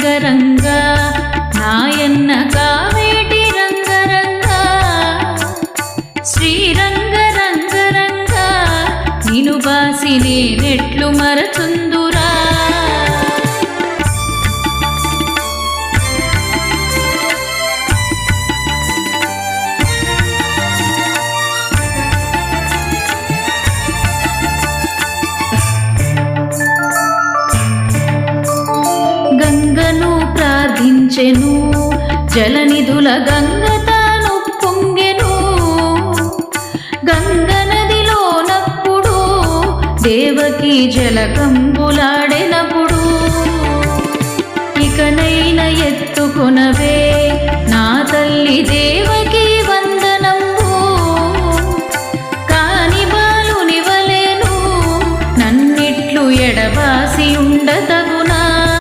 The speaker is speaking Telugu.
రంగరంగా నాయన్న కావేటి రంగరంగా శ్రీరంగరంగరంగా నిను బాసి నేనెట్లు మరచుందురా గంగను ప్రార్థించెను జలనిధుల గంగ తాను పొంగెను గంగ నదిలోనప్పుడు దేవకి జలకంబులాడెనప్పుడు ఇకనైన ఎత్తుకొనవే